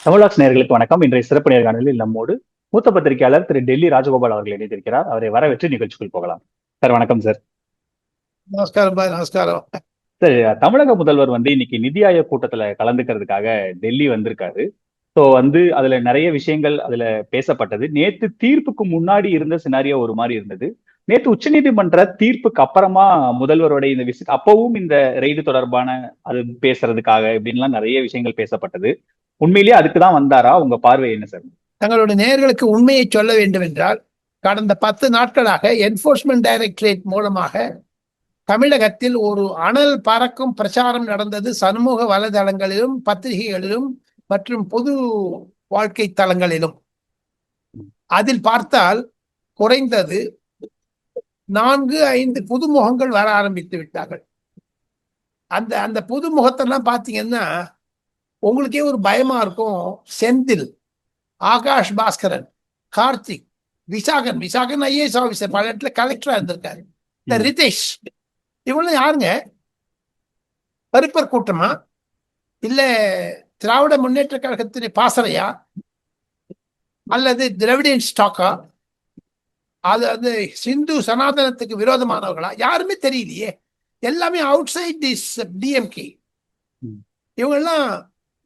தமிழாக்ஸ் நேயர்களுக்கு வணக்கம். இன்றைய சிறப்பு நேர்காணலில் நம்மோடு மூத்த பத்திரிகையாளர் திரு டெல்லி ராஜகோபால் அவர்கள் இணைந்திருக்கிறார். அவரை வரவேற்று நிகழ்ச்சிக்குள் போகலாம். சார் வணக்கம் சார். நமஸ்காரம் பாய், நமஸ்காரம். சார், தமிழக முதல்வர் இன்னைக்கு நிதி ஆயோக் கூட்டத்துல கலந்துக்கிறதுக்காக டெல்லி வந்திருக்காரு. ஸோ அதுல நிறைய விஷயங்கள் அதுல பேசப்பட்டது. நேத்து தீர்ப்புக்கு முன்னாடி இருந்த சினாரியோ ஒரு மாதிரி இருந்தது. நேத்து உச்சநீதிமன்ற தீர்ப்புக்கு அப்புறமா முதல்வருடைய இந்த விசிட் அப்பவும் இந்த ரெய்டு தொடர்பான அது பேசுறதுக்காக இப்படின்லாம் நிறைய விஷயங்கள் பேசப்பட்டது. உண்மையிலேயே அதுக்குதான் வந்தாரா? உங்க பார்வை என்ன சார்? தங்களுடைய நேயர்களுக்கு உண்மையை சொல்ல வேண்டும் என்றால், கடந்த 10 நாட்களாக என்போர்ஸ்மெண்ட் டைரக்டரேட் மூலமாக தமிழகத்தில் ஒரு அனல் பறக்கும் பிரச்சாரம் நடந்தது. சமூக வலைதளங்களிலும் பத்திரிகைகளிலும் மற்றும் பொது வாழ்க்கை தளங்களிலும். அதில் பார்த்தால் குறைந்தது 4-5 புதுமுகங்கள் வர ஆரம்பித்து விட்டார்கள். அந்த அந்த புதுமுகத்தெல்லாம் பார்த்தீங்கன்னா உங்களுக்கே ஒரு பயமா இருக்கும். செந்தில், ஆகாஷ் பாஸ்கரன், கார்த்திக், விசாகன் ஐஏஎஸ் ஆபீசர், பல இடத்துல கலெக்டரா இருந்திருக்காரு. இந்த ரிதேஷ், இவங்களும் யாருங்க? பருப்பர் கூட்டமா, இல்ல திராவிட முன்னேற்ற கழகத்தின் பாசறையா, அல்லது திராவிடியன் ஸ்டாக்கா, அது சிந்து சனாதனத்துக்கு விரோதமானவர்களா? யாருமே தெரியலையே. எல்லாமே அவுட் சைட் திஸ் டிஎம்கே. இவங்கெல்லாம்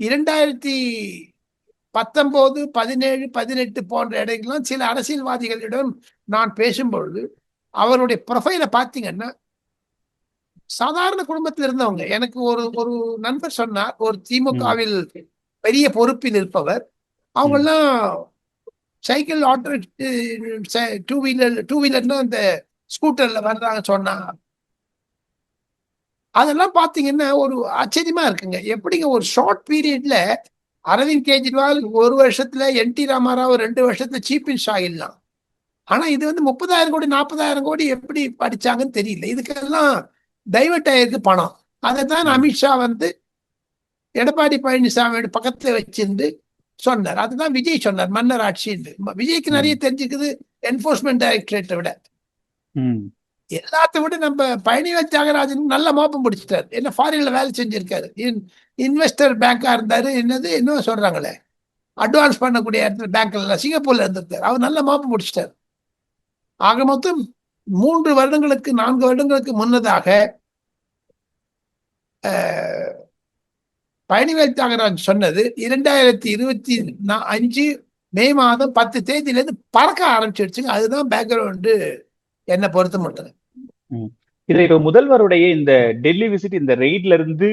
2019, 17, 18 போன்ற இடங்கள்லாம் சில அரசியல்வாதிகளிடம் நான் பேசும்பொழுது அவருடைய ப்ரொஃபைலை பார்த்தீங்கன்னா சாதாரண குடும்பத்தில் இருந்தவங்க. எனக்கு ஒரு ஒரு நண்பர் சொன்னார், ஒரு திமுகவில் பெரிய பொறுப்பில் இருப்பவர். அவங்கெல்லாம் சைக்கிள் ஆட்டோ, டூ வீலர்னா அந்த ஸ்கூட்டர்ல வர்றாங்க சொன்னா. அதெல்லாம் பாத்தீங்கன்னா ஒரு ஆச்சரியமா இருக்குங்க. எப்படிங்க ஒரு ஷார்ட் பீரியட்ல அரவிந்த் கெஜ்ரிவால் 1 வருஷத்துல, என் டி ராமாராவ் 2 வருஷத்துல சீஃப் மினிஸ்டர் ஆகிடலாம். ஆனா இது 30,000 கோடி 40,000 கோடி எப்படி படிச்சாங்கன்னு தெரியல. இதுக்கெல்லாம் டைவர்ட் ஆயிருக்கு பணம். அதைத்தான் அமித்ஷா எடப்பாடி பழனிசாமியோட பக்கத்துல வச்சிருந்து சொன்னார். அதுதான் விஜய் சொன்னார், மன்னர் ஆட்சின்னு. விஜய்க்கு நிறைய தெரிஞ்சுக்குது என்போர்ஸ்மெண்ட் டைரக்டரேட்டை விட. எல்லாத்த விட நம்ம பழனிவேல் தியாகராஜன் நல்ல மோப்பம் பிடிச்சிட்டாரு. என்ன ஃபாரின்ல வேலை செஞ்சிருக்காரு, இன்வெஸ்டர் பேங்கா இருந்தாரு. என்ன சொல்றாங்களே, அட்வான்ஸ் பண்ணக்கூடிய இடத்துல பேங்க்ல சிங்கப்பூர்ல இருந்திருக்காரு. அவர் நல்ல மோப்பம் பிடிச்சிட்டாரு. ஆக மொத்தம் 3 வருடங்களுக்கு 4 வருடங்களுக்கு முன்னதாக பழனிவேல் தியாகராஜன் சொன்னது 2025 மே மாதம் 10 தேதியிலிருந்து பறக்க ஆரம்பிச்சிடுச்சுங்க. அதுதான் பேக்ரவுண்டு என்ன பொறுத்த மட்டும். இதை இப்ப முதல்வருடைய இந்த டெல்லி விசிட், இந்த ரெய்ட்ல இருந்து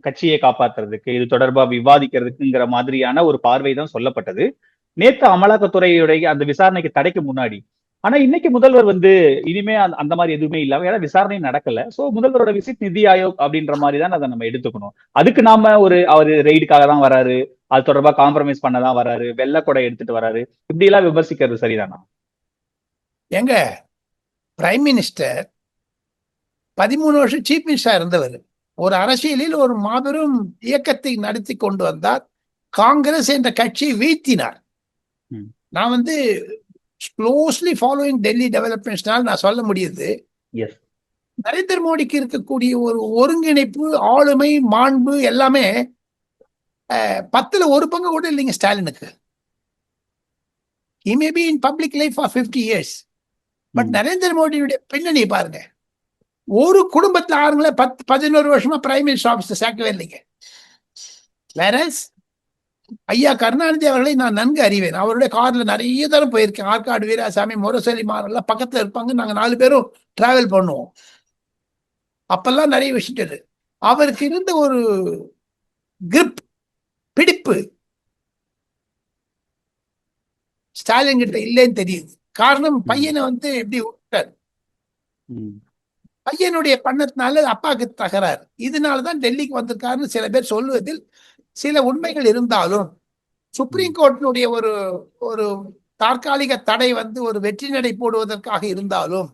கட்சியை காப்பாத்துறதுக்கு, இது தொடர்பா விவாதிக்கிறதுக்குங்கிற மாதிரியான ஒரு பார்வை தான் சொல்லப்பட்டது நேத்து அமலாக்கத்துறையுடைய அந்த விசாரணைக்கு தடைக்கு முன்னாடி. ஆனா இன்னைக்கு முதல்வர் இனிமே அந்த மாதிரி எதுவுமே இல்லாம, ஏன்னா விசாரணை நடக்கல. சோ முதல்வரோட விசிட் நிதி ஆயோக் அப்படின்ற மாதிரி தான் அதை நம்ம எடுத்துக்கணும். அதுக்கு நாம அவர் ரெய்டுக்காக தான் வராரு, அது தொடர்பா காம்ப்ரமைஸ் பண்ணதான் வராரு, வெள்ளக்கொடை எடுத்துட்டு வராரு, இப்படி எல்லாம் விமர்சிக்கிறது சரிதானா? எங்க பிரைம் மினிஸ்டர் 13 வருஷம் சீஃப் மினிஸ்டர் இருந்தவர். ஒரு அரசியலில் ஒரு மாபெரும் இயக்கத்தை நடத்தி கொண்டு வந்தார். காங்கிரஸ் என்ற கட்சியை வீழ்த்தினார். நான் க்ளோஸ்லி ஃபாலோயிங் டெல்லி டெவலப்மெண்ட்ஸ்னால் நான் சொல்ல முடியுது, நரேந்திர மோடிக்கு இருக்கக்கூடிய ஒரு ஒருங்கிணைப்பு, ஆளுமை, மாண்பு எல்லாமே 10ல் 1 பங்கு கூட இல்லைங்க ஸ்டாலினுக்கு. He may be in public life for 50 years. But Narendra மோடியுடைய பின்னணி பாருங்க. ஒரு குடும்பத்துல ஆளுங்களே 10-11 வருஷமா பிரைம் மினிஸ்டர் ஆபீஸ்ல சேர்க்கவே இல்லைங்க. வேற ஐயா கருணாநிதி அவர்களை நான் நன்கு அறிவேன். அவருடைய கார்ல நிறைய தரம் போயிருக்கேன். ஆற்காடு வீராசாமி, முரசொலி மாரெல்லாம் பக்கத்துல இருப்பாங்க. நாங்க 4 பேரும் டிராவல் பண்ணுவோம். அப்பெல்லாம் நிறைய விஷயம் அவருக்கு இருந்த ஒரு கிரிப், பிடிப்பு ஸ்டாலின் கிட்ட இல்லைன்னு தெரியுது. காரணம் பையனை எப்படி விட்டார். பையனுடைய பண்ணத்தினால அப்பாவுக்கு தகராறு. இதனாலதான் டெல்லிக்கு வந்திருக்காருன்னு சில பேர் சொல்லுவதில் சில உண்மைகள் இருந்தாலும், சுப்ரீம் கோர்ட்டினுடைய ஒரு ஒரு தற்காலிக தடை ஒரு வெற்றி நடை போடுவதற்காக இருந்தாலும்,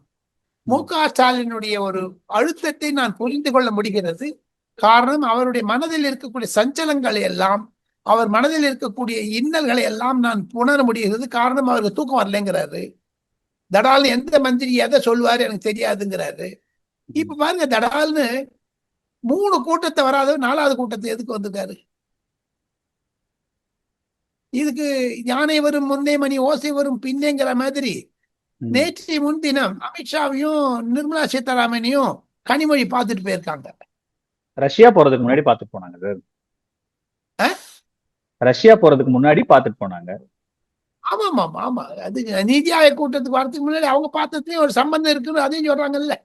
மு.க. ஸ்டாலினுடைய ஒரு அழுத்தத்தை நான் புரிந்து கொள்ள முடிகிறது. காரணம், அவருடைய மனதில் இருக்கக்கூடிய சஞ்சலங்களை எல்லாம், அவர் மனதில் இருக்கக்கூடிய இன்னல்களை எல்லாம் நான் உணர முடிகிறது. காரணம், அவருக்கு தூக்கம் வரலைங்கிறாரு. தடால் எந்த மந்திரி எதை சொல்லுவாரு எனக்கு தெரியாதுங்கிறாரு. இப்ப பாருங்க, தடால்னு 3 கூட்டத்தை வராத 4வது கூட்டத்தை எதுக்கு வந்திருக்காரு? இதுக்கு யானை வரும் முன்னே மணி ஓசை வரும் பின்னேங்கிற மாதிரி ம். நேற்று முன்தினம் அமித்ஷாவையும் நிர்மலா சீதாராமனையும் கனிமொழி பார்த்துட்டு போயிருக்காங்க. ரஷ்யா போறதுக்கு முன்னாடி பாத்துட்டு போனாங்க சார். ஆ? ரஷ்யா போறதுக்கு முன்னாடி பாத்துட்டு போனாங்க. ஆமாம் ஆமா ஆமா. அது நீதி ஆயோக் கூட்டத்துக்கு வரதுக்கு முன்னாடி அவங்க பார்த்ததுலயும் ஒரு சம்பந்தம் இருக்குன்னு அதையும் சொல்றாங்கல்ல.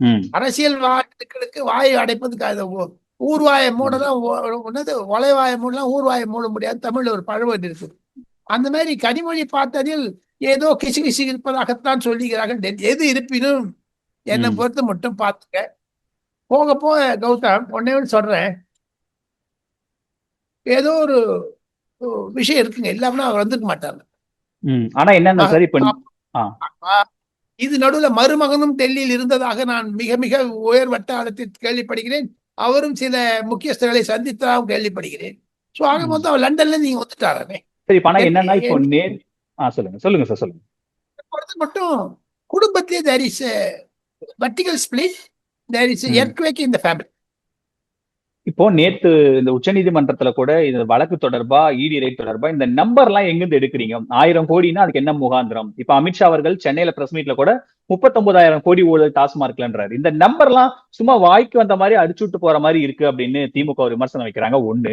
ம். அரசியல் வாய்ப்புகளுக்கு வாயை அடைப்பதுக்கு ஊர்வாயை மூடலாம், ஒலைவாயை மூடலாம், ஊர்வாயை மூட முடியாது. தமிழ்ல ஒரு பழமொழி இருக்கு. அந்த மாதிரி கனிமொழி பார்த்ததில் ஏதோ கிசு கிசு இருப்பதாகத்தான் சொல்லுகிறார்கள். எது இருப்பினும் என்னை ம். பொறுத்து மட்டும் பார்த்துக்க. போக போக கௌதம் ஒன்னே ஒன்று சொல்றேன். ஏதோ ஒரு விஷயம் இருக்குங்க, இல்லாமனா அவர் வந்துக்க மாட்டாங்க. ம். ஆனா என்னன்னா சார் இப்ப ஆ. இது நடுவுல மருமகனும் டெல்லியில் இருந்ததாக நான் மிக மிக உயர் வட்டாரத்தில் கேள்விப்படுகிறேன். அவரும் சில முக்கியஸ்தர்களை சந்தித்ததாகவும் கேள்விப்படுகிறேன். ஸோ ஆக ம். மொத்தம் லண்டன்ல நீங்க வந்துட்டாரே. சரி இப்ப ஆனா என்னன்னா இப்போ சொல்லுங்க சொல்லுங்க சார் சொல்லுங்க. பொறுத்த மட்டும் குடும்பத்திலே there is vertical split, there is hmm. Earthquake in the family. இப்போ நேத்து இந்த உச்சநீதிமன்றத்துல கூட இந்த வழக்கு தொடர்பா இடி ரைட் தொடர்பா இந்த நம்பர் எல்லாம் எங்கிருந்து எடுக்கிறீங்க? 1000 கோடினா அதுக்கு என்ன முகாந்திரம்? இப்ப அமித்ஷா அவர்கள் சென்னையில பிரஸ் மீட்ல கூட 39,000 கோடி ஊழல் டாஸ்மார்க்லன்றாரு. இந்த நம்பர் எல்லாம் சும்மா வாய்க்கு வந்த மாதிரி அடிச்சுட்டு போற மாதிரி இருக்கு அப்படின்னு திமுக விமர்சனம் வைக்கிறாங்க. ஒண்ணு,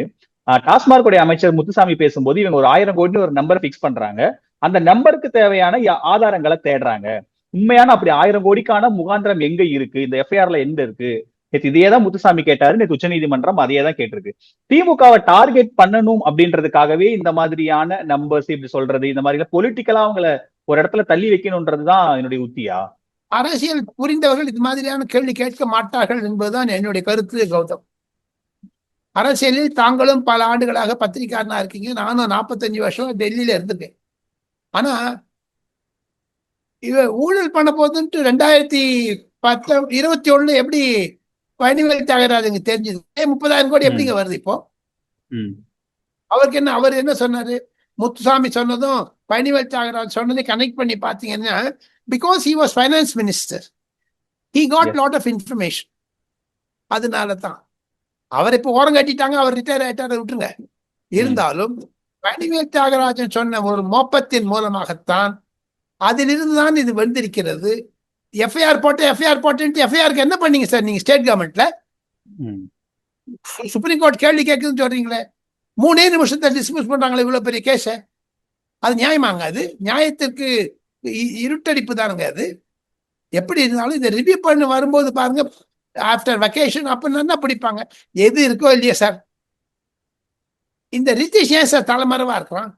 டாஸ்மார்க் உடைய அமைச்சர் முத்துசாமி பேசும்போது இவங்க ஒரு 1000 கோடின்னு ஒரு நம்பர் பிக்ஸ் பண்றாங்க. அந்த நம்பருக்கு தேவையான ஆதாரங்களை தேடுறாங்க. உண்மையான அப்படி 1000 கோடிக்கான முகாந்திரம் எங்க இருக்கு? இந்த எஃப்ஐஆர்ல எங்க இருக்கு? நேற்று இதையேதான் முத்துசாமி கேட்டாரு, நேற்று உச்சநீதிமன்றம் அதையே தான் கேட்டிருக்கு. திமுகவை டார்கெட் பண்ணணும் அப்படின்றதுக்காகவே இந்த மாதிரியான நம்பர்ஸ் இப்படி சொல்றது, இந்த மாதிரி பொலிட்டிக்கலா அவங்கள ஒரு இடத்துல தள்ளி வைக்கணும்ன்றதுதான் என்னுடைய உத்தியா? அரசியல் புரிந்தவர்கள் இது மாதிரியான கேள்வி கேட்க மாட்டார்கள் என்பதுதான் என்னுடைய கருத்து கௌதம். அரசியலில் தாங்களும் பல ஆண்டுகளாக பத்திரிகையாளனா இருக்கீங்க. நானும் 45 வருஷம் டெல்லியில இருந்திருக்கேன். ஆனா இவ ஊழல் பண்ண போதுன்ட்டு 2021 எப்படி பழனிவேல் தியாகராஜனுக்கு தெரிஞ்சது? 30,000 கோடி எப்படிங்க வருது இப்போ? அவருக்கு என்ன, அவர் என்ன சொன்னாரு? முத்துசாமி சொன்னதும் பழனிவேல் தியாகராஜ் சொன்னதை கனெக்ட் பண்ணி பாத்தீங்கன்னா, because he was finance minister, he got lot of information. அதனால தான் அவர் இப்போ ஓரம் கட்டிட்டாங்க, அவர் ரிட்டையர் ஆயிட்டாரு, விட்டுருங்க. இருந்தாலும் பழனிவேல் தியாகராஜன் சொன்ன ஒரு மோப்பத்தின் மூலமாகத்தான் அதிலிருந்து தான் இது வந்திருக்கிறது. எஃப்ஐஆர் போட்டு எஃப்ஐஆருக்கு என்ன பண்ணீங்க சார் நீங்க ஸ்டேட் கவர்மெண்ட்ல? சுப்ரீம் கோர்ட் கேள்வி கேட்குதுன்னு சொல்றீங்களே, 3 நிமிஷத்தை டிஸ்மிஸ் பண்றாங்களே இவ்வளவு பெரிய கேஸ. அது நியாயமாங்க? அது நியாயத்திற்கு இருட்டடிப்பு தானுங்க அது. எப்படி இருந்தாலும் இதை ரிவ்யூ பண்ணி வரும்போது பாருங்க, ஆஃப்டர் வெக்கேஷன் அப்படின்னா பிடிப்பாங்க. எது இருக்கோ இல்லையா சார்? இந்த ரித்தீஷ் ஏன் சார் தலைமறைவா இருக்கிறான்?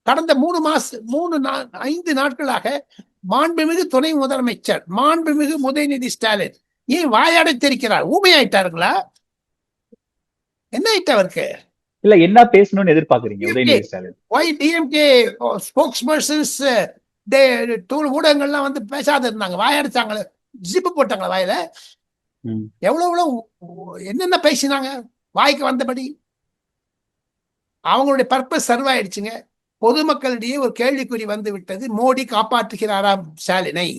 கடந்த 5 நாட்களாக மாண்புமிகு துணை முதலமைச்சர், மாண்புமிகு உதயநிதி ஸ்டாலின் ஏன் வாயடைத்திருக்கிறார்? ஊமையாயிட்டாருங்களா? என்ன ஆயிட்டு அவருக்கு? இல்ல என்ன பேசணும்னு எதிர்பார்க்கறீங்க உதயநிதி ஸ்டாலின்? Why DMK ஸ்போக்ஸ்பர்சன்ஸ் ஊடகங்கள்லாம் வந்து பேசாத இருந்தாங்க, வாயடைச்சாங்களே, ஜிப்பு போட்டாங்களா வாயில? எவ்வளவு என்னென்ன பேசினாங்க வாய்க்கு வந்தபடி? அவங்களுடைய பர்பஸ் சர்வ் ஆயிடுச்சுங்க. பொதுமக்களிடையே ஒரு கேள்விக்குறி வந்து விட்டது. மோடி காப்பாற்றுகிறாராம் ஸ்டாலினை?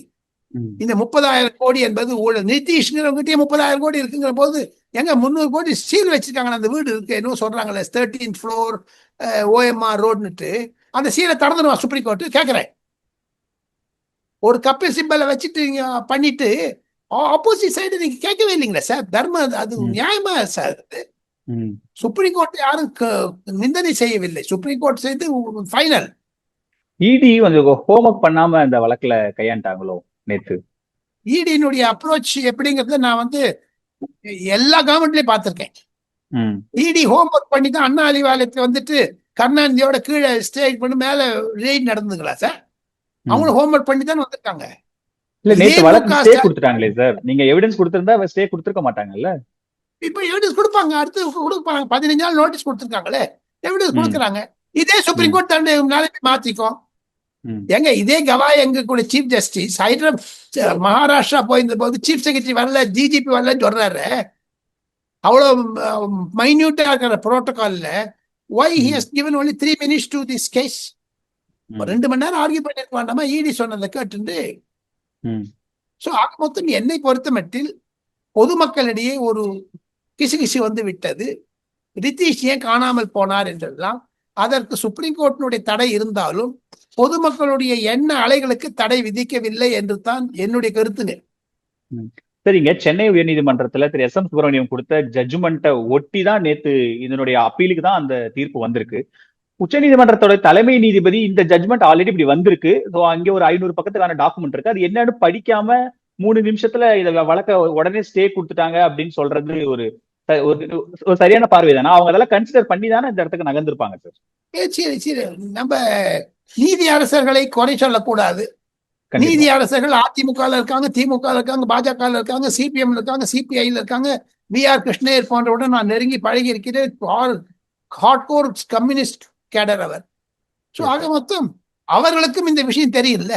இந்த 30,000 கோடி என்பது ஊழல். நிதிஷ்ங்கிறவங்ககிட்டயே 30,000 கோடி இருக்குங்கிற போது எங்க 300 கோடி சீல் வச்சிருக்காங்க. அந்த வீடு இருக்கு என்ன சொல்றாங்களே, 13th floor OMR ரோடுன்னுட்டு, அந்த சீலை திறந்துடுவா சுப்ரீம் கோர்ட்? கேட்கிறேன். ஒரு கப்பல் சிம்பலை வச்சுட்டு பண்ணிட்டு ஆப்போசிட் சைடு நீங்க கேட்கவே இல்லைங்களா சார்? தர்மம் அது நியாயமா சார்? சுப்ரீம் கோர்ட் யாரும் நிந்தனை செய்யவில்லை. சுப்ரீம் கோர்ட் செய்து ஃபைனல். இடி கொஞ்சம் ஹோம்ஒர்க் பண்ணாம இந்த வழக்குல கையாண்டாங்களோ நேத்து? இடியினுடைய அப்ரோச் எப்படிங்கிறத நான் வந்து எல்லா கவர்மெண்ட்லயும் பார்த்திருக்கேன். இடி ஹோம்ஒர்க் பண்ணி தான் அண்ணா அறிவாலயத்தை வந்துட்டு கருணாநிதியோட கீழே ஸ்டேஜ் பண்ணி மேல ரெய்ட் நடந்துங்களா சார்? அவங்களும் ஹோம்ஒர்க் பண்ணி தான் வந்திருக்காங்க. இல்ல நேத்து வழக்கு ஸ்டே கொடுத்துட்டாங்களே சார். நீங்க எவிடன்ஸ் கொடுத்திருந்தா ஸ்டே கொடுத்திருக்க மாட்டாங்கல்ல? இப்ப எவிடன்ஸ் கொடுப்பாங்க, அடுத்து கொடுப்பாங்க. 15 நாள் நோட்டீஸ் கொடுத்திருக்காங்களே, எவிடன்ஸ் கொடுக்குறாங்க. இதே சுப்ரீம் கோர்ட் தண்டனை நாளைக்கு மாத்திக்கும். எங்க இதே கவாய் எங்க கூட சீஃப் ஜஸ்டிஸ் மகாராஷ்டிரா போயிருந்த போது சீஃப் செக்ரட்டரி வரல, டிஜிபி வரலன்னு சொல்றாரு. அவ்வளவு மைன்யூட்டா இருக்கிற புரோட்டோகால்ல why he has given only 3 minutes to this case? 2 மணி நேரம் ஆர்கியூ பண்ணிருக்க வேண்டாமா? இடி சொன்னதை கேட்டு. சோ ஆக மொத்தம் என்னை பொறுத்த மட்டில் பொதுமக்களிடையே ஒரு கிசுகிசு வந்து விட்டது. ரித்தீஷ் ஏன் காணாமல் போனார் என்றெல்லாம் அதற்கு சுப்ரீம் கோர்ட்டினுடைய தடை இருந்தாலும் பொதுமக்களுடைய எண்ண அலைகளுக்கு தடை விதிக்கவில்லை என்று தான் என்னுடைய கருத்துங்க. சரிங்க, சென்னை உயர்நீதிமன்றத்துல திரு எஸ் எம் சுப்பிரமணியம் கொடுத்த ஜட்ஜ்மெண்ட்டை ஒட்டி தான் நேத்து இதனுடைய அப்பீலுக்கு தான் அந்த தீர்ப்பு வந்திருக்கு. உச்ச நீதிமன்றத்தோட தலைமை நீதிபதி இந்த ஜட்ஜ்மெண்ட் ஆல்ரெடி இப்படி வந்திருக்கு, அங்கே ஒரு 500 பக்கத்துக்கான டாக்குமெண்ட் இருக்கு, அது என்னன்னு படிக்காம 3 நிமிஷத்துல இத வழக்க உடனே ஸ்டே கொடுத்துட்டாங்க அப்படின்னு சொல்றது ஒரு சரியான பார்வை தானே? அவங்க அதெல்லாம் கன்சிடர் பண்ணி தானே இந்த இடத்துக்கு நகர்ந்திருப்பாங்க சார். சரி சரி, நம்ம நீதி அரசர்களை குறை சொல்லக்கூடாது. நீதி அரசர்கள் அதிமுக இருக்காங்க, திமுக இருக்காங்க, பாஜக இருக்காங்க, சிபிஎம் இருக்காங்க, சிபிஐ இருக்காங்க, வி.ஆர். கிருஷ்ணய்யர் போன்றவுடன் நான் நெருங்கி பழகி இருக்கிறேன். ஹார்ட்கோர் கம்யூனிஸ்ட் கேடர் அவர். ஆக மொத்தம் அவர்களுக்கும் இந்த விஷயம் தெரியல.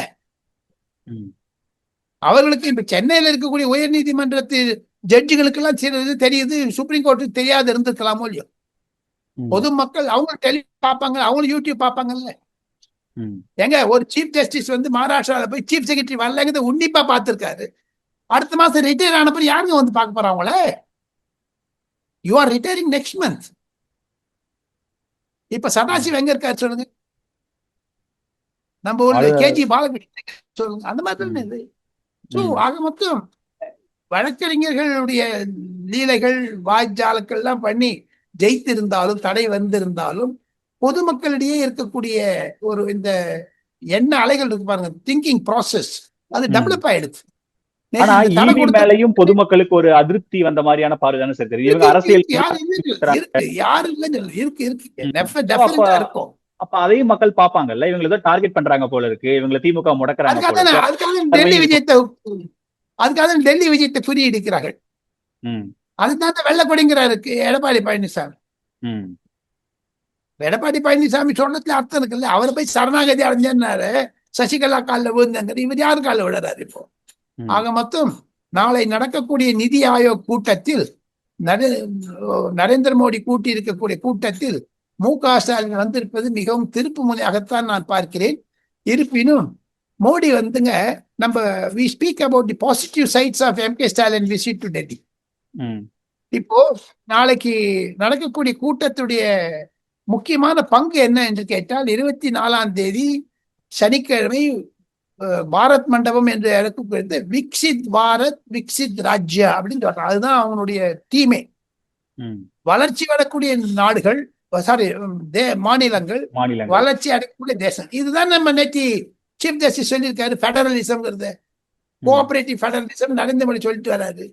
அவர்களுக்கு இப்ப சென்னையில இருக்கக்கூடிய உயர் நீதிமன்றத்தில் ஜட்ஜுகளுக்கு எல்லாம் சிலது தெரியுது, சுப்ரீம் கோர்ட்டுக்கு தெரியாது இருந்திருக்கலாமோ இல்லையோ. பொதுமக்கள் அவங்க டெலி பார்ப்பாங்க, அவங்க யூடியூப் பார்ப்பாங்கல்ல. எங்க ஒரு சீஃப் ஜஸ்டிஸ் வந்து மகாராஷ்டிரால போய் சீஃப் செக்ரட்டரி வரலங்கிறத உன்னிப்பா பார்த்திருக்காரு. அடுத்த மாசம் ரிட்டையர் ஆனப்ப யாருங்க வந்து பார்க்க போறாங்கள? You are retiring next month. இப்ப சதாசிவ் எங்க இருக்காரு சொல்லுங்க? நம்ம ஊர்ல கேஜி பாலகிருஷ்ணன் சொல்லுங்க. அந்த மாதிரி இது. ஆக மொத்தம் வழக்கறிஞர்களுடைய லீலைகள் வாய்ஜாலக்கள் எல்லாம் பண்ணி ஜெயித்திருந்தாலும் தடை வந்திருந்தாலும் பொதுமக்களிடையே இருக்கக்கூடிய ஒரு இந்த எண்ண அலைகள் இருக்கு பாருங்க, திங்கிங் ப்ராசஸ், அது டெவலப் ஆயிடுச்சு. மேலையும் பொதுமக்களுக்கு ஒரு அதிருப்தி வந்த மாதிரியான பார்வை தானே சார் தெரியும். அரசியல் யாரு இருக்கு இருக்கும். அப்ப அதையும் மக்கள் பாப்பாங்கல்ல, இவங்க ஏதோ டார்கெட் பண்றாங்க போல இருக்கு, இவங்களை திமுக முடக்கிறாங்க. அதுக்காக டெல்லி விஜயத்தை குறியடிக்கிறார்கள். அதுதான் வெள்ளக்கொடிங்கிறாரு எடப்பாடி பழனிசாமி. எடப்பாடி பழனிசாமி சொன்னதுல அர்த்தம் இருக்குல்ல. அவரை போய் சரணாகதி அடைஞ்சாரு, சசிகலா காலில் விழுந்தாங்க. இவர் யாரு காலில் விடுறாரு இப்போ? ஆக மொத்தம் நாளை நடக்கக்கூடிய நிதி ஆயோக் கூட்டத்தில் நரேந்திர மோடி கூட்டி இருக்கக்கூடிய கூட்டத்தில் மு.க. ஸ்டாலின் வந்திருப்பது மிகவும் திருப்பு முனையாகத்தான் நான் பார்க்கிறேன். இருப்பினும் மோடி வந்துங்க, நம்ம we speak about the positive sides of M.K. Stalin visit to Delhi. இப்போ நாளைக்கு நடக்கக்கூடிய கூட்டத்துடைய முக்கியமான பங்கு என்ன என்று கேட்டால், 24ஆம் தேதி சனிக்கிழமை பாரத் மண்டபம் என்று அழைக்கப்படுது விக்சித் பாரத் விக்சித் ராஜ்யா அப்படின்னு சொல்றாங்க. அதுதான் அவங்களுடைய தீமே. வளர்ச்சி வரக்கூடிய நாடுகள், மாநிலங்கள் வளர்ச்சி அடையக்கூடிய தேசம். இதுதான் நம்ம நேற்று சீஃப் ஜஸ்டிஸ் சொல்லியிருக்காரு. ஃபெடரலிசம்ங்கிறது கோஆபரேட்டிவ் ஃபெடரலிசம் நரேந்திர மோடி சொல்லிட்டு வராரு.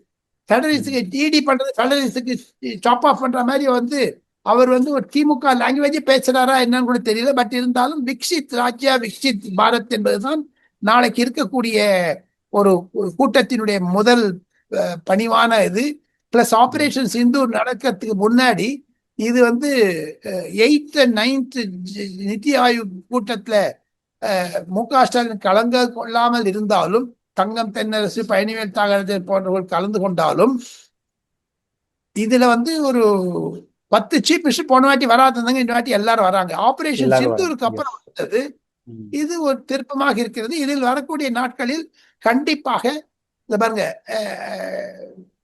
ஃபெடரலிஸ்டுக்கு டிடி பண்றது, ஃபெடரலிஸ்டுக்கு சாப் ஆஃப் பண்ற மாதிரி வந்து அவர் வந்து ஒரு திமுக லாங்குவேஜ் பேசுறாரா என்னன்னு கூட தெரியல. பட் இருந்தாலும் விக்சித் ராஜ்யா விக்சித் பாரத் என்பதுதான் நாளைக்கு இருக்கக்கூடிய ஒரு கூட்டத்தினுடைய முதல் பணிவான இது. பிளஸ் ஆபரேஷன் சிந்தூர் நடக்கிறதுக்கு முன்னாடி இது வந்து 8th and 9th நிதி ஆயோக் கூட்டத்துல மு.க. ஸ்டாலின் கலந்து கொள்ளாமல் இருந்தாலும், தங்கம் தென்னரசு, பழனிவேல் தியாகராஜன் போன்றவர்கள் கலந்து கொண்டாலும், இதுல வந்து ஒரு 10 சீஃப் மினிஸ்டர் போன வாட்டி வராதவங்க இந்த வாட்டி எல்லாரும் வராங்க. ஆபரேஷன் சிந்தூருக்கு அப்புறம் வந்தது. இது ஒரு திருப்பமாக இருக்கிறது. இதில் வரக்கூடிய நாட்களில் கண்டிப்பாக இந்த பாருங்க,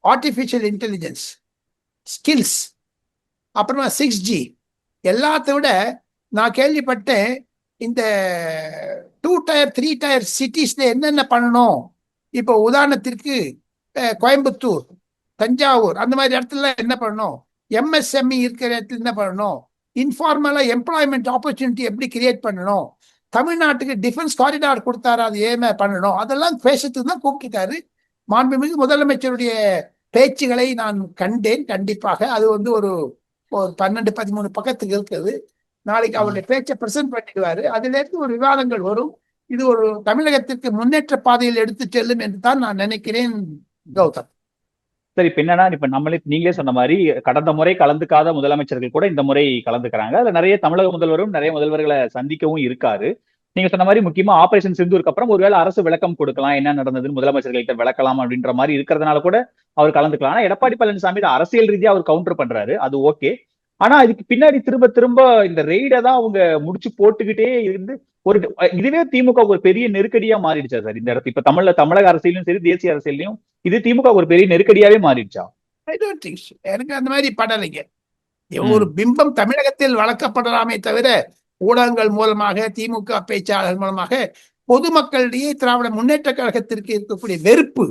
ஆர்டிபிஷியல் இன்டெலிஜென்ஸ் ஸ்கில்ஸ், அப்புறமா 6G, எல்லாத்த விட நான் கேள்விப்பட்டேன் இந்த 2 tier 3 tier சிட்டிஸ்ல என்னென்ன பண்ணணும். இப்போ உதாரணத்திற்கு கோயம்புத்தூர், தஞ்சாவூர் அந்த மாதிரி இடத்துல என்ன பண்ணணும், MSME இருக்கிற இடத்துல என்ன பண்ணணும், இன்ஃபார்மலா எம்ப்ளாய்மெண்ட் ஆப்பர்ச்சுனிட்டி எப்படி கிரியேட் பண்ணணும், தமிழ்நாட்டுக்கு டிஃபென்ஸ் காரிடார் கொடுத்தாரு, அது ஏமே பண்ணணும், அதெல்லாம் பேசுறதுக்கு தான் கூப்பிட்டுருக்காரு. மாண்புமிகு முதலமைச்சருடைய பேச்சுகளை நான் கண்டேன். கண்டிப்பாக அது வந்து ஒரு 12-13 பக்கத்துக்கு இருக்குது. நாளைக்கு அவருடைய பேச்சை பிரசன்ட் பண்ணிடுவாரு. அதுல இருந்து ஒரு விவாதங்கள் வரும். இது ஒரு தமிழகத்திற்கு முன்னேற்ற பாதையில் எடுத்து செல்லும் என்று தான் நான் நினைக்கிறேன். கௌதம், சரி, இப்ப என்னன்னா, இப்ப நீங்களே சொன்ன மாதிரி கடந்த முறை கலந்துக்காத முதலமைச்சர்கள் கூட இந்த முறை கலந்துக்கிறாங்க. அதுல நிறைய தமிழக முதல்வரும் நிறைய முதல்வர்களை சந்திக்கவும் இருக்காரு. நீங்க சொன்ன மாதிரி முக்கியமா ஆபரேஷன் சிந்தூருக்கு அப்புறம் ஒருவேளை அரசு விளக்கம் கொடுக்கலாம், என்ன நடந்ததுன்னு முதலமைச்சர்கள்ட்ட விளக்கலாம் அப்படின்ற மாதிரி இருக்கிறதுனால கூட அவர் கலந்துக்கலாம். ஆனா எடப்பாடி பழனிசாமி அரசியல் ரீதியா அவர் கவுண்டர் பண்றாரு, அது ஓகே. ஆனா இதுக்கு பின்னாடி திரும்ப திரும்ப இந்த ரெய்டை தான் அவங்க முடிச்சு போட்டுக்கிட்டே இருந்து இதுவே திமுக ஒரு பெரிய நெருக்கடியா மாறிடுச்சா சார் இந்த இடத்துல? இப்ப தமிழக அரசியலும் சரி, தேசிய அரசியலையும் இது திமுக ஒரு பெரிய நெருக்கடியாவே மாறிடுச்சா? I don't think so. எனக்கு அந்த மாதிரி படலைங்க. ஒரு ம், பிம்பம் தமிழகத்தில் வளர்க்கப்படலாமே தவிர ஊடகங்கள் மூலமாக, திமுக பேச்சாளர்கள் மூலமாக பொதுமக்களிடையே திராவிட முன்னேற்ற கழகத்திற்கு இருக்கக்கூடிய வெறுப்பு,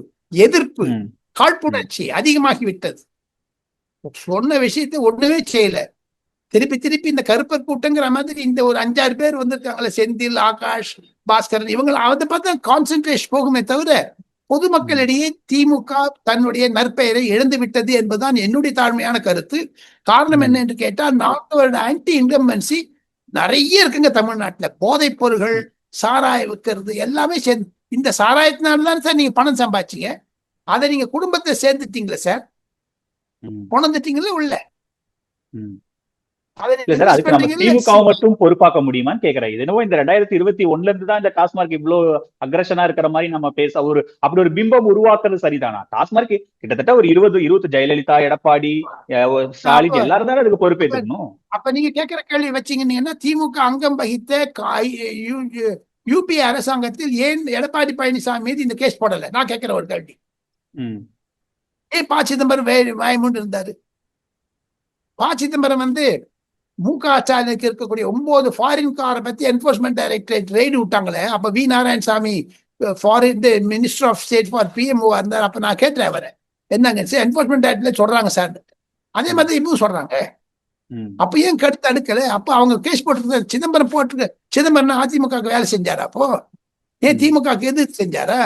எதிர்ப்பு, ம், ம், காழ்ப்புணர்ச்சி அதிகமாகிவிட்டது. சொன்ன விஷயத்தை ஒண்ணுமே செய்யல. திருப்பி திருப்பி இந்த கருப்பர் கூட்டங்கிற மாதிரி இந்த ஒரு 5-6 பேர் வந்திருக்காங்களே, செந்தில், ஆகாஷ், பாஸ்கரன், இவங்க அதை பார்த்தா கான்சென்ட்ரேஷன் போகுமே தவிர ம், பொதுமக்களிடையே திமுக தன்னுடைய நற்பெயரை இழந்து விட்டது என்பதுதான் என்னுடைய தாழ்மையான கருத்து. காரணம் என்ன ம், என்று கேட்டால், 4 வருட ஆன்டி இன்கம்பன்சி நிறைய இருக்குங்க தமிழ்நாட்டுல. போதைப் பொருள்கள், சாராயம் விற்கிறது எல்லாமே சேர்ந்து, இந்த சாராயத்தினால தான் சார் நீங்க பணம் சம்பாதிச்சீங்க. அதை நீங்க குடும்பத்தை சேர்ந்துட்டீங்களே சார், ம், கொண்டுட்டீங்களே உள்ள. ம். அதை இல்ல சார், ரிலீஸ் அதுக்கு நம்ம பண்றீங்கல்ல. திமுகவை மட்டும் பொறுப்பாக்க முடியுமான்னு கேக்குறேன். இது என்னவோ இந்த 2021 இருந்து தான் இந்த டாஸ்மார்க் இவ்வளவு அக்ரஷனா இருக்கிற மாதிரி நம்ம பேச அப்படி ஒரு பிம்பம் உருவாக்குறது சரிதானா? டாஸ்மார்க் கிட்டத்தட்ட ஒரு 20 ஜெயலலிதா, எடப்பாடி, அப்ப ஸ்டாலின் எல்லாரும் தானே அதுக்கு அப்ப பொறுப்பேற்றுக்கணும். அப்ப நீங்க கேட்கிற கேள்வி வச்சீங்கன்னா, திமுக அங்கம் வகித்த யூபிஏ அரசாங்கத்தில் ஏன் எடப்பாடி பழனிசாமி மீது இந்த கேஸ் போடல? நான் கேட்கிற ஒரு கேள்வி. ம், ஏன் ப சிதம்பரம் வாய்மூண்டு இருந்தாரு? ப சிதம்பரம் வந்து முக ஸ்டாலினுக்கு இருக்கக்கூடிய 9 ஃபாரின் காரை பத்தி என்போர்ஸ்மெண்ட் டைரக்டரேட் ரெய்டு விட்டாங்களே, அப்ப V Narayanasamy foreign minister of state for PMO இருந்தார். அப்ப நான் கேட்டேன் அவரை, என்னங்க சார் என்போர்ஸ்மெண்ட் டைரக்டரேட் சொல்றாங்க சார். அதே ம், மாதிரி இப்பவும் சொல்றாங்க. ம், அப்ப ஏன் கருத்து அடுக்கல? அப்ப அவங்க கேஸ் போட்டிருக்க சிதம்பரம் போட்டிருக்க. சிதம்பரம் அதிமுக வேலை செஞ்சாரா? அப்போ ஏன் ம், திமுக எதிர்த்து செஞ்சாரா?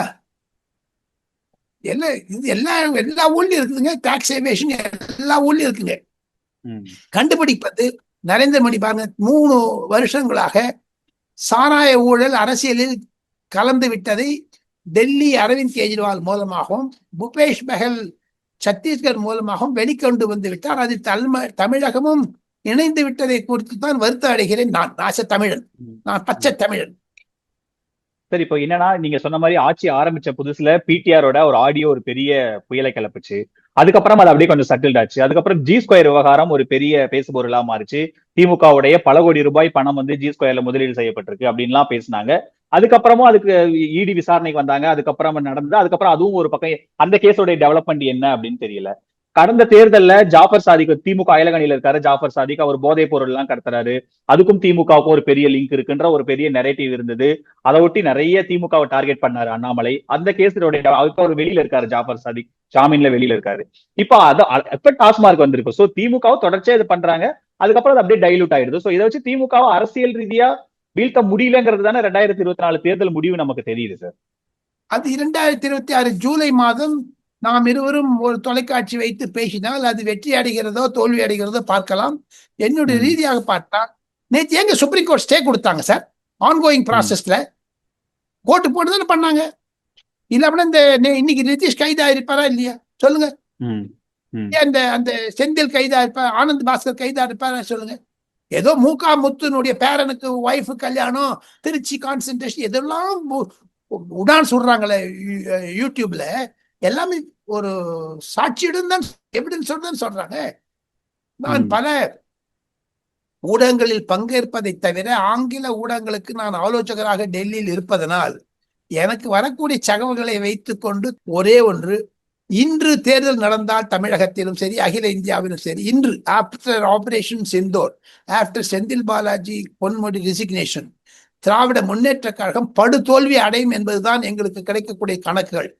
எல்லாம் இது எல்லா ஊர்லயும் இருக்குதுங்க. டாக்ஸ் எவேஷன் எல்லா ஊர்லயும் இருக்குங்க. ம், கண்டுபிடிப்பது நரேந்திர மோடி பாருங்க, 3 வருஷங்களாக சாராய ஊழல் அரசியலில் கலந்து விட்டதை டெல்லி அரவிந்த் கெஜ்ரிவால் மூலமாகவும், பூபேஷ் பகல் சத்தீஸ்கர் மூலமாகவும் வெளிக்கொண்டு வந்து விட்டார். அதில் தமிழகமும் இணைந்து விட்டதை குறித்து தான் வருத்தம் அடைகிறேன். நான் தமிழன், ம், நான் ம். பச்சை தமிழன். சரி, இப்போ என்னன்னா நீங்க சொன்ன மாதிரி ஆட்சி ஆரம்பிச்ச புதுசுல பிடிஆரோட ஒரு ஆடியோ ஒரு பெரிய புயலை கிளப்புச்சு. அதுக்கப்புறம் அது அப்படியே கொஞ்சம் சட்டில்ட் ஆச்சு. அதுக்கப்புறம் ஜி ஸ்கொயர் விவகாரம் ஒரு பெரிய பேசுபொருளா மாறிச்சு. திமுகவுடைய பல கோடி ரூபாய் பணம் வந்து ஜி ஸ்கொயர்ல முதலீடு செய்யப்பட்டிருக்கு அப்படின்லாம் பேசினாங்க. அதுக்கப்புறமும் அதுக்கு இடி விசாரணைக்கு வந்தாங்க. அதுக்கப்புறம் நடந்தது. அதுக்கப்புறம் அதுவும் ஒரு பக்கம் அந்த கேஸோட டெவலப்மெண்ட் என்ன அப்படின்னு தெரியல. கடந்த தேர்தல்ல ஜாஃபர் சாதிக் திமுக அயலகணியில இருக்காரு. ஜாஃபர் சாதிக் அவர் போதைப் பொருள் எல்லாம் கடத்துறாரு. அதுக்கும் திமுகவுக்கும் ஒரு பெரிய லிங்க் இருக்குன்ற ஒரு பெரிய நெரேட்டிவ் இருந்தது. அதை ஒட்டி நிறைய திமுகவை டார்கெட் பண்ணாரு அண்ணாமலை. அந்த கேஸோட அவர் வெளியில இருக்காரு. ஜாஃபர் சாதிக் ஜாமீன்ல வெளியில இருக்காரு. இப்ப எப்ப டாஸ்மார்க் வந்திருக்கு. சோ திமுகவும் தொடர்ச்சியா இது பண்றாங்க. அதுக்கப்புறம் அது அப்படியே டைலூட் ஆயிடுது. சோ இதை வச்சு திமுகவை அரசியல் ரீதியா வீழ்த்த முடியலங்கிறது தானே 2024 தேர்தல் முடிவு நமக்கு தெரியுது சார். அது 2026 ஜூலை மாதம் நாம் இருவரும் ஒரு தொலைக்காட்சி வைத்து பேசினால் அது வெற்றி அடைகிறதோ தோல்வி அடைகிறதோ பார்க்கலாம். என்னுடைய ம், ரீதியாக பார்த்தா, நேற்று எங்க சுப்ரீம் கோர்ட் ஸ்டே கொடுத்தாங்க சார்? ஆன்கோயிங் ம், ப்ராசஸ்ல கோர்ட்டு போட்டு தானே பண்ணாங்க. இல்ல அப்படின்னா இந்த இன்னைக்கு நிதிஷ் கைதா இருப்பாரா இல்லையா சொல்லுங்க? ம், ம், ஏன் அந்த அந்த செந்தில் கைதா இருப்பார், ஆனந்த் பாஸ்கர் கைதா இருப்பாரா சொல்லுங்க? ஏதோ மூகா முத்துனுடைய பேரனுக்கு ஒய்ஃபு கல்யாணம், திருச்சி கான்சென்ட்ரேஷன், இதெல்லாம் உடான் சொல்றாங்களே யூடியூப்ல, எல்லாமே ஒரு சாட்சியுடன் தான் எவிடன்ஸ் தான் சொல்றாங்க. நான் ம், பல ஊடகங்களில் பங்கேற்பதை தவிர ஆங்கில ஊடகங்களுக்கு நான் ஆலோசகராக டெல்லியில் இருப்பதனால் எனக்கு வரக்கூடிய தகவல்களை வைத்துக் கொண்டு ஒரே ஒன்று, இன்று தேர்தல் நடந்தால் தமிழகத்திலும் சரி அகில இந்தியாவிலும் சரி, இன்று after operation Sindoor, after Senthil Balaji Ponmudi resignation, Dravida Munnetra Kazhagam படுதோல்வி அடையும் என்பதுதான் எங்களுக்கு கிடைக்கக்கூடிய கணக்குகள்.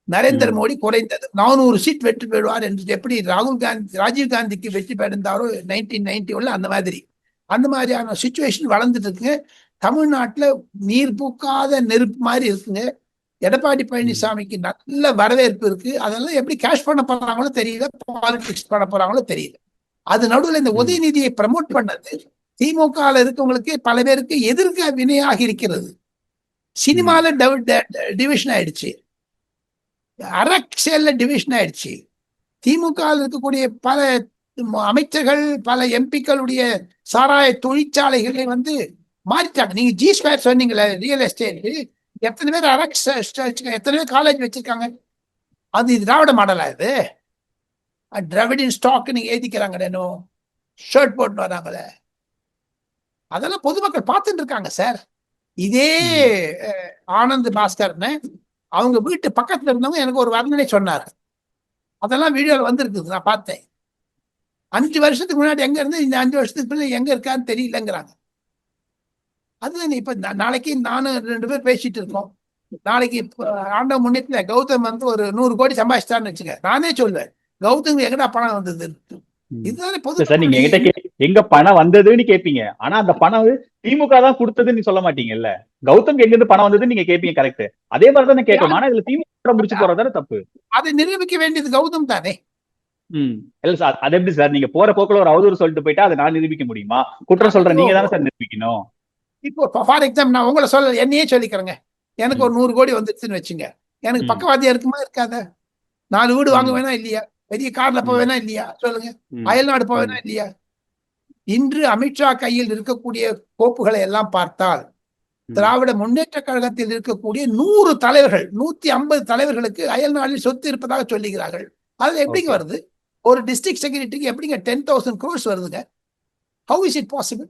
நரேந்திர ம், மோடி குறைந்தது 400 சீட் வெற்றி பெறுவார் என்று எப்படி ராஜீவ் காந்திக்கு வெற்றி பெறுந்தாரோ 1991 அந்த மாதிரியான சுச்சுவேஷன் வளர்ந்துட்டு இருக்குங்க. தமிழ்நாட்டுல நீர் பூக்காத நெருப்பு மாதிரி இருக்குங்க. எடப்பாடி ம், பழனிசாமிக்கு நல்ல வரவேற்பு இருக்கு. அதெல்லாம் எப்படி கேஷ் பண்ண போறாங்களோ தெரியல, பாலிடிக்ஸ் பண்ண போறாங்களோ தெரியல. அது நடுவில் இந்த ம், உதயநிதியை ப்ரமோட் பண்ணது திமுக இருக்கவங்களுக்கு பல பேருக்கு எதிர்க்க வினையாகி இருக்கிறது. ம், சினிமால டிவிஷன் ஆயிடுச்சு, அரசியல்ல டிவிஷன் ஆயிடுச்சு. திமுக இருக்கக்கூடிய பல அமைச்சர்கள், பல எம்பிக்களுடைய சாராய தொழிற்சாலைகளை வந்து மாறிட்டாங்க. நீங்க ஜி ஸ்கொயர் சொன்னீங்களே, ரியல் எஸ்டேட், எத்தனை பேர் எத்தனை பேர் காலேஜ் வச்சிருக்காங்க? அது திராவிட மாடலா இது? திராவிடின் ஸ்டாக் நீங்க எழுதிக்கிறாங்க, ஷர்ட் போட்டு வராங்களே, அதெல்லாம் பொதுமக்கள் பார்த்துட்டு இருக்காங்க சார். இதே ம், ஆனந்த் பாஸ்கர்னு அவங்க வீட்டு பக்கத்துல இருந்தவங்க எனக்கு ஒரு வர்ணனை சொன்னார். அதெல்லாம் வீடியோல வந்திருக்குது, நான் பார்த்தேன். 5 வருஷத்துக்கு முன்னாடி எங்க இருந்து இந்த 5 வருஷத்துக்கு பின்னாடி எங்க இருக்கான்னு தெரியலங்கிறாங்க. அதுதான் இப்ப நாளைக்கு நானும் 2 பேர் பேசிட்டு இருக்கோம். நாளைக்கு ஆண்ட முன்னேற்றத்துல கௌதம் வந்து ஒரு 100 கோடி சம்பாதிச்சிட்டான்னு வச்சுக்க, நானே சொல்லுவேன் கௌதம் எங்கடா பணம் வந்தது. இதுதானே சார், நீங்க என்கிட்ட எங்க பணம் வந்ததுன்னு கேட்பீங்க, ஆனா அந்த பணம் திமுக தான் கொடுத்ததுன்னு சொல்ல மாட்டீங்கல்ல. கௌதம் எங்க இருந்து பணம் வந்ததுன்னு நீங்க கேட்பீங்க, கரெக்ட். அதே மாதிரி தானே கேட்கணும். ஆனா இதுல திமுக முடிச்சு போறதானே தப்பு. அதை நிரூபிக்க வேண்டியது கௌதம் தானே. இல்ல சார், அது எப்படி சார், நீங்க போற போக்குல ஒரு அவதூறு சொல்லிட்டு போயிட்டா அதை நான் நிரூபிக்க முடியுமா? குற்றம் சொல்ற நீங்க தானே சார் நிரூபிக்கணும். இப்போ ஃபார் எக்ஸாம்பிள் நான் உங்களை என்னையே சொல்லிக்கிறேங்க. எனக்கு ஒரு 100 கோடி வந்துருச்சுன்னு வச்சுங்க, எனக்கு பக்கவாதியா இருக்குமா இருக்காத? 4 வீடு வாங்க வேணா இல்லையா? பெரிய கார்ல போக வேணா இல்லையா? சொல்லுங்க. அயல்நாடு போக வேணா இல்லையா? இன்று அமித்ஷா கையில் இருக்கக்கூடிய கோப்புகளை எல்லாம் பார்த்தால் திராவிட முன்னேற்ற கழகத்தில் இருக்கக்கூடிய 100 தலைவர்கள், 150 தலைவர்களுக்கு அயல்நாட்டில் சொத்து இருப்பதாக சொல்லுகிறார்கள். அதுல எப்படிங்க வருது? ஒரு டிஸ்ட்ரிக்ட் செக்ரட்டரிக்கு எப்படிங்க 10,000 crores வருதுங்க? How is it possible?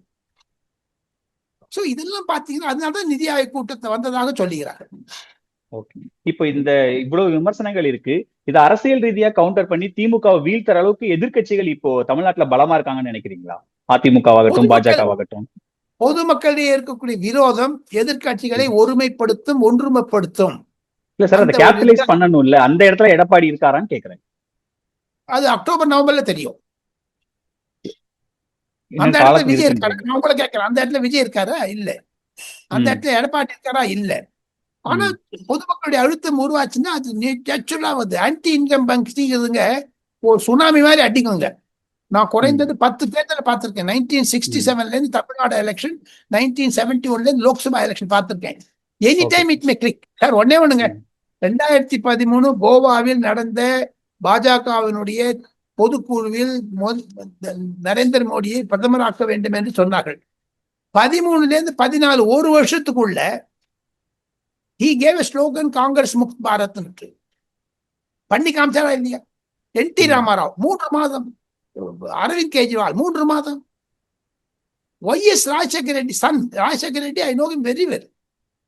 So இதெல்லாம் பாத்தீங்கன்னா அதனாலதான் நிதி ஆயோக் கூட்டத்தை வந்ததாக சொல்லுகிறார்கள். இப்போ இந்த இவ்வளவு விமர்சனங்கள் இருக்கு, இது அரசியல் ரீதியா கவுண்டர் பண்ணி திமுக வீழ்த்துற அளவுக்கு எதிர்க்கட்சிகள் இப்போ தமிழ்நாட்டுல பலமா இருக்காங்கன்னு நினைக்கிறீங்களா? அதிமுகவாகட்டும், பாஜகவாகட்டும். பொதுமக்களிடையே இருக்கக்கூடிய விரோதம் எதிர்க்கட்சிகளை ஒருமைப்படுத்தும், ஒன்றுமைப்படுத்தும். இல்ல சார், அதை கேபிட்டலைஸ் பண்ணணும் இல்ல, அந்த இடத்துல எடப்பாடி இருக்காரான்னு கேக்குறேன். அது அக்டோபர் நவம்பர்ல தெரியும். அந்த இடத்துல விஜய் இருக்காரு. நான் உங்களை கேட்கிறேன், அந்த இடத்துல விஜய் இருக்காரா? இல்ல. அந்த இடத்துல எடப்பாடி இருக்காரா? இல்ல. ஆனா பொதுமக்களுடைய அழுத்தம் உருவாச்சுன்னா அது நேச்சுரலா வந்து ஆன்டி இன்கம் பேங்க்ஸ்ங்க ஒரு சுனாமி மாதிரி அடிக்குங்க. நான் குறைந்தது 10 தேர்தல் பார்த்திருக்கேன். 1967ல இருந்து தமிழ்நாடு எலெக்ஷன், 1971ல இருந்து லோக்சபா எலெக்ஷன் பார்த்திருக்கேன். Any time it may click. Sir ஒன்னே ஒண்ணுங்க, 2013 கோவாவில் நடந்த பாஜகவினுடைய பொதுக்குழுவில் நரேந்திர மோடியை பிரதமராக்க வேண்டும் என்று சொன்னார்கள். 13ல இருந்து 14 ஒரு வருஷத்துக்குள்ள he gave a slogan Congress Mukt Bharat பண்ணி காமிச்சாரா இல்லையா? என்டி ராமாராவ் 3 மாதம், அரவிந்த் கெஜ்ரிவால் 3 மாதம், YS Rajasekhara Reddy son Rajasekhara Reddy I know him very well.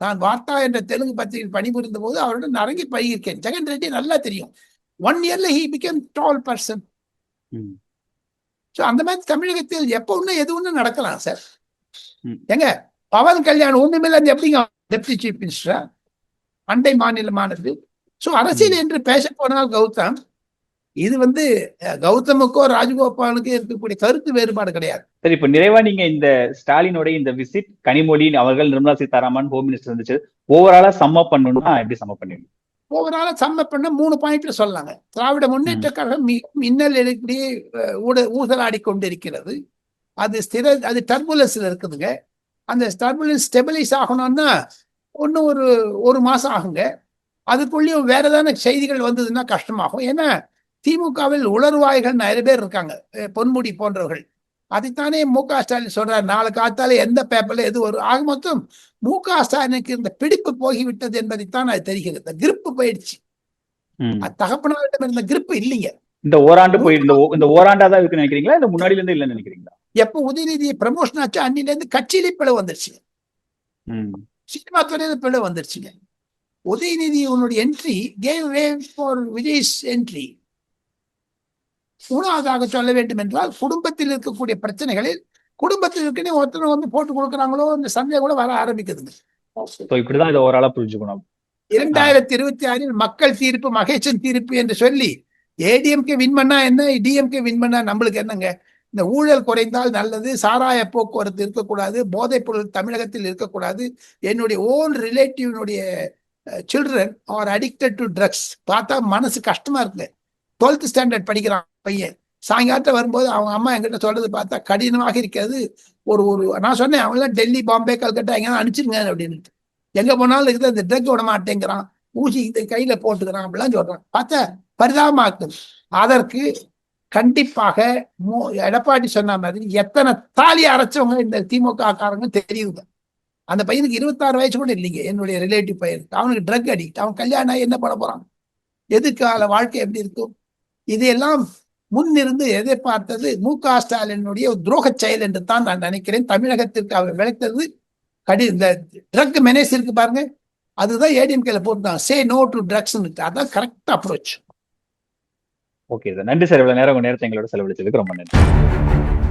நான் வார்த்தா என்ற தெலுங்கு பத்திரிகையில் பணிபுரிந்த போது அவருடன் அரங்கி பழகியிருக்கேன். ஜெகன் ரெட்டி நல்லா தெரியும். 1 yearல he became tall person. அந்த மாதிரி தமிழகத்தில் எப்ப ஒண்ணு எது ஒண்ணு நடக்கலாம் சார். எங்க பவன் கல்யாண் ஒண்ணுமில்ல எப்படிங்க டெப்டி சீஃப் மினிஸ்டர், அண்டை மாநிலமானது. சோ அரசியல் என்று பேச போனால் கௌதம், இது வந்து கௌதமுக்கோ ராஜகோபாலுக்கோ இருக்கக்கூடிய கருத்து வேறுபாடு கிடையாது. சரி, இப்ப நிறைவா நீங்க இந்த ஸ்டாலினோட இந்த விசிட், கனிமொழி அவர்கள், நிர்மலா சீதாராமன் ஹோம் மினிஸ்டர் இருந்துச்சு, ஓவராலா சம்ம பண்ணணும்னா எப்படி சம்ம பண்ணுவீங்க? ஓவரால சம்ம பண்ண 3 பாயிண்ட்ல சொல்லலாங்க. திராவிட முன்னேற்ற கழகம் மின்னல் எழுப்பியே ஊசலாடி கொண்டிருக்கிறது. அது டர்புலன்ஸ்ல இருக்குதுங்க. அந்த டர்புலன்ஸ் ஸ்டெபிலைஸ் ஆகணும்னா ஒன்னும் ஒரு மாசம் ஆகுங்க. அதுக்குள்ளேயும் வேற ஏதான செய்திகள் வந்ததுன்னா கஷ்டமாகும். ஏன்னா திமுகவில் உளறுவாய்கள் நிறைய பேர் இருக்காங்க, பொன்முடி போன்றவர்கள். அதைத்தானே மு.க. ஸ்டாலின் சொல்றாரு, நாளை காத்தால எந்த பேப்பர்ல எது வரும். ஆக மொத்தம் மு.க. ஸ்டாலினுக்கு இந்த பிடிப்பு போகிவிட்டது என்பதைத்தான் அது தெரிகிறது. இந்த கிரிப்பு போயிடுச்சு. தகப்பனாரிடம் இருந்த கிரிப்பு இல்லைங்க. இந்த ஓராண்டு இந்த ஓராண்டாதான் இருக்கு நினைக்கிறீங்களா, இந்த முன்னாடில இருந்து இல்லைன்னு நினைக்கிறீங்களா? எப்ப உதயநிதி ப்ரமோஷன் ஆச்சு அன்னில இருந்து கட்சியிலே பிளவு வந்துருச்சு, சினிமா துறையில பிளவு வந்துருச்சுங்க. உதயநிதி உன்னுடைய entry gave way for Vijay's entry. மூணாவதாக சொல்ல வேண்டும் என்றால், குடும்பத்தில் இருக்கக்கூடிய பிரச்சனைகளில் குடும்பத்தில் இருக்குன்னு ஒருத்தர் வந்து போட்டு கொடுக்குறாங்களோ இந்த சந்தேகம் கூட வர ஆரம்பிக்குதுங்க. இப்படிதான் இதை ஓரளவு புரிஞ்சுக்கணும். 2026 மக்கள் தீர்ப்பு மகேசன் தீர்ப்பு என்று சொல்லி ஏடிஎம்கே வின் பண்ணா என்ன, டிஎம்கே வின் பண்ணா நம்மளுக்கு என்னங்க? இந்த ஊழல் குறைந்தால் நல்லது, சாராய போக்குவரத்து இருக்கக்கூடாது, போதைப் பொருள் தமிழகத்தில் இருக்கக்கூடாது. என்னுடைய ஓன் ரிலேட்டிவ்னுடைய children are addicted to drugs. பார்த்தா மனசு கஷ்டமா இருக்கு. 12th ஸ்டாண்டர்ட் படிக்கிறான் பையன். சாயங்காலத்தை வரும்போது அவங்க அம்மா என்கிட்ட சொல்றது பார்த்தா கடினமாக இருக்கிறது. ஒரு நான் சொன்னேன், அவங்களாம் டெல்லி, பாம்பே, கல்கட்டா எங்க அனுப்பிச்சிருங்க அப்படின்னு. எங்க போனாலும் இருக்குது, அந்த ட்ரக் விட மாட்டேங்கிறான், ஊசி இந்த கையில போட்டுக்கிறான் அப்படிலாம் சொல்றான். பார்த்தா பரிதாபமா இருக்குது. அதற்கு கண்டிப்பாக எடப்பாடி சொன்ன மாதிரி எத்தனை தாலி அரைச்சவங்க இந்த திமுக காரங்க தெரியுது. அந்த பையனுக்கு 26 வயசு கூட இல்லைங்க, என்னுடைய ரிலேட்டிவ் பையனுக்கு. அவனுக்கு ட்ரக் அடிக்ட். அவன் கல்யாணம் ஆகி என்ன பண்ண போறான்? எதிர்கால வாழ்க்கை எப்படி இருக்கும்? இதையெல்லாம் முன்னிருந்து எதிர்பார்த்தது மு.க. ஸ்டாலினுடைய துரோக செயல் என்று தான் நான் நினைக்கிறேன். தமிழகத்திற்கு அவர் விளைத்தது இந்த ட்ரக் மெனேஸ் இருக்கு பாருங்க, அதுதான் ஏடிஎம்கேல போட்டுட்டாங்க, சே நோ டு ட்ரக்ஸ். அதான் கரெக்ட் அப்ரோச். Okay sir. நன்றி சார். இவ்வளவு நேரம் உங்க நேரத்தை எங்களோட செலவழிச்சதுக்கு ரொம்ப நன்றி.